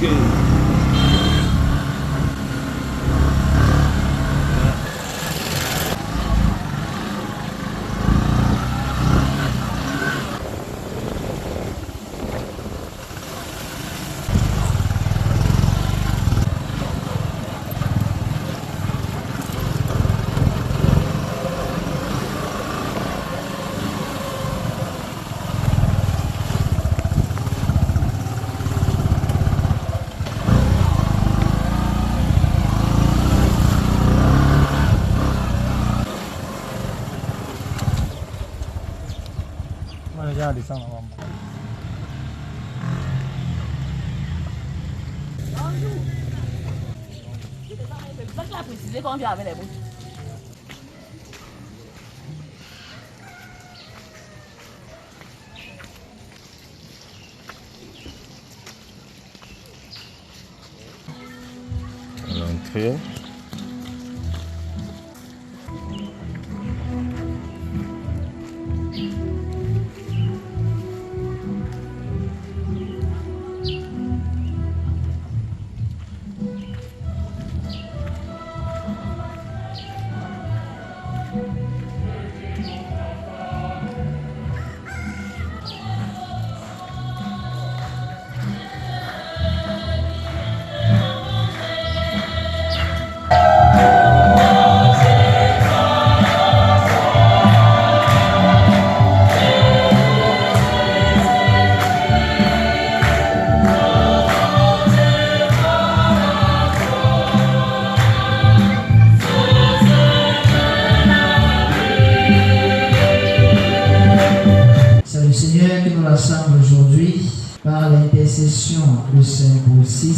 L'entrée. Aujourd'hui par l'intercession de Saint Paul VI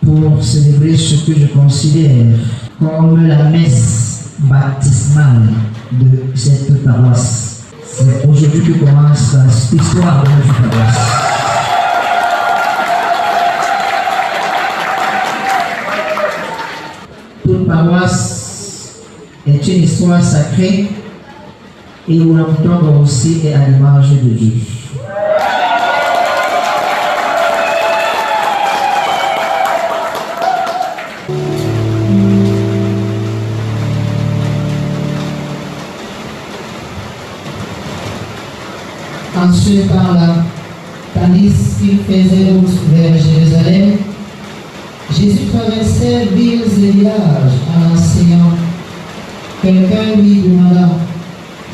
pour célébrer ce que je considère comme la messe baptismale de cette paroisse. C'est aujourd'hui que commence l'histoire de notre paroisse. Toute paroisse est une histoire sacrée et où l'homme aussi est à l'image de Dieu. Ensuite, tandis qu'il faisait route vers Jérusalem, Jésus traversait villes et villages en enseignant. Quelqu'un lui demanda,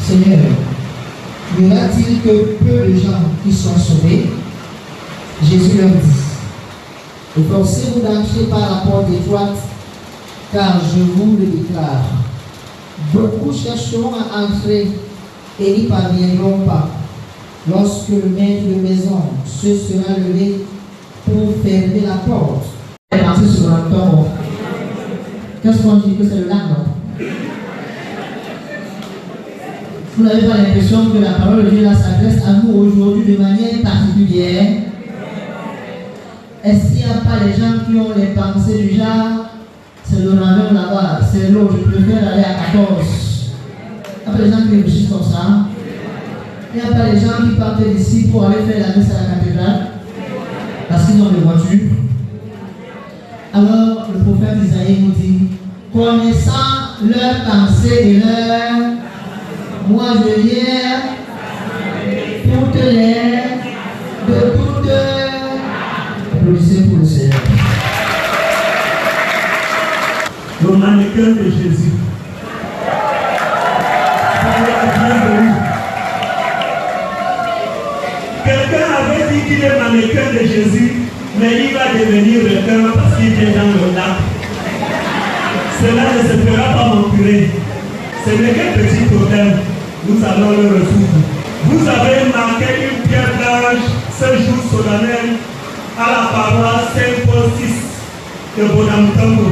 Seigneur, y aura-t-il que peu de gens qui sont sauvés? Jésus leur dit, efforcez-vous d'entrer par la porte étroite, car je vous le déclare, beaucoup chercheront à entrer et n'y parviendront pas. Lorsque le maître de maison se sera levé pour fermer la porte, elle est entrée sur un tombeau. Qu'est-ce qu'on dit que c'est le lac, non? Vous n'avez pas l'impression que la parole de Dieu là s'adresse à nous aujourd'hui de manière particulière? Est-ce qu'il n'y a pas les gens qui ont les pensées du genre, c'est le ramen là-bas, c'est l'eau, je préfère aller à 14? Il n'y a pas les gens qui réfléchissent comme ça? Il n'y a pas les gens qui partent d'ici pour aller faire la messe à la cathédrale parce qu'ils ont des voitures. Alors le prophète Isaïe nous dit, connaissant leurs pensées et leurs, moi je viens pour te les de toutes. Applaudissez pour le Seigneur. Le mannequin de Jésus. Quelqu'un avait dit qu'il est mannequin de Jésus, mais il va devenir requin parce qu'il est dans le lac. Cela ne se fera pas mon curé. Ce n'est qu'un petit problème. Nous allons le résoudre. Vous avez marqué une pierre blanche ce jour solennel à la paroisse Saint-Paul VI de Bonamtongo.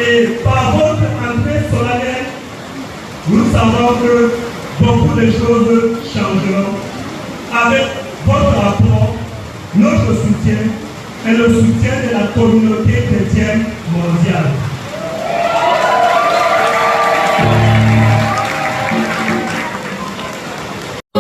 Et par votre entrée solennelle, nous savons que beaucoup de choses changeront. Avec votre apport, notre soutien et le soutien de la communauté chrétienne mondiale. Oh,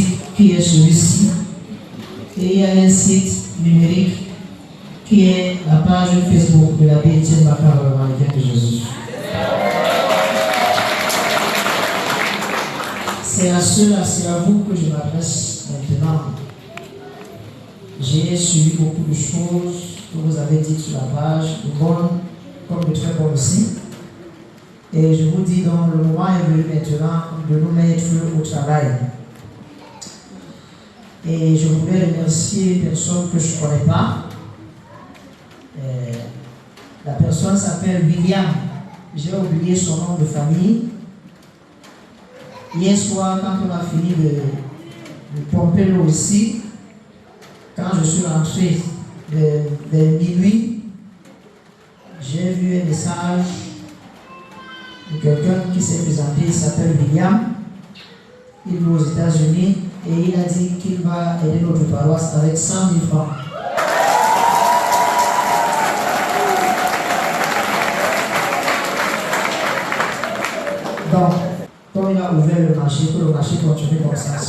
physique qui est celui-ci. Et il y a un site numérique qui est la page Facebook de l'abbé Etienne Bakaba, le mannequin de Jésus. C'est à ceux-là, c'est à vous que je m'adresse maintenant. J'ai suivi beaucoup de choses que vous avez dites sur la page, de bonnes comme de très bonnes aussi. Et je vous dis donc, le moment est venu maintenant de nous mettre au travail. Et je voulais remercier une personne que je ne connais pas. La personne s'appelle William. J'ai oublié son nom de famille. Hier soir, quand on a fini de pomper l'eau ici, quand je suis rentré vers minuit, j'ai vu un message de quelqu'un qui s'est présenté, il s'appelle William. Il est aux États-Unis et il a dit qu'il va aider notre paroisse avec 100 000 francs. Donc, quand il a ouvert le marché, que le marché continue comme ça.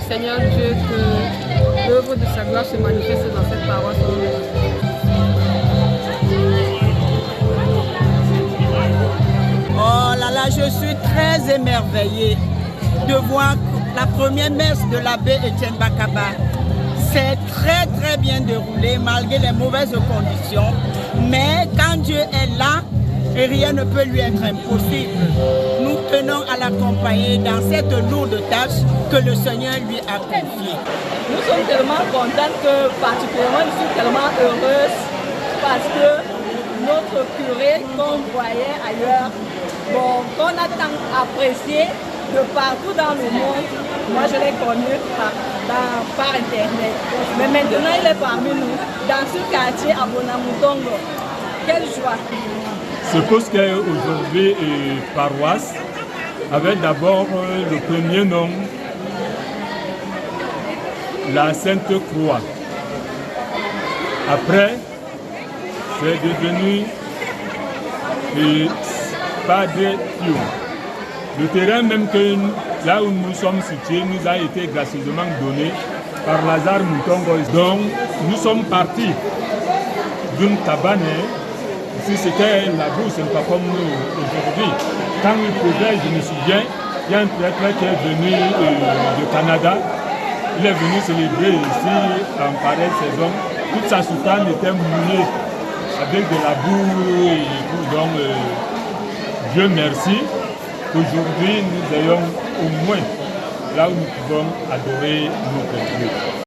Seigneur Dieu, que l'œuvre de sa gloire se manifeste dans cette paroisse. Oh là là, je suis très émerveillée de voir la première messe de l'abbé Etienne Bakaba. C'est très bien déroulé malgré les mauvaises conditions. Mais quand Dieu est là, rien ne peut lui être impossible. Nous tenons à l'accompagner dans cette lourde tâche que le Seigneur lui a confiée. Nous sommes tellement contents que particulièrement je suis tellement heureuse parce que notre curé qu'on voyait ailleurs, bon, qu'on a tant apprécié de partout dans le monde, moi je l'ai connu par internet. Mais maintenant il est parmi nous, dans ce quartier à Bonamoutongo. Quelle joie! Ce poste aujourd'hui est paroisse, avec d'abord le premier nom, la Sainte Croix. Après, c'est devenu le Padre Pio. Le terrain même que là où nous sommes situés nous a été gracieusement donné par Lazare Moutongo. Donc nous sommes partis d'une cabane. Si c'était la bourse, ce n'est pas comme nous aujourd'hui. Quand il pleuvait, je me souviens, il y a un prêtre qui est venu du Canada. Il est venu célébrer ici en pareille saison. Toute sa soutane était mouillée avec de la boue et tout. Donc, Dieu merci qu'aujourd'hui nous ayons au moins là où nous pouvons adorer notre Dieu.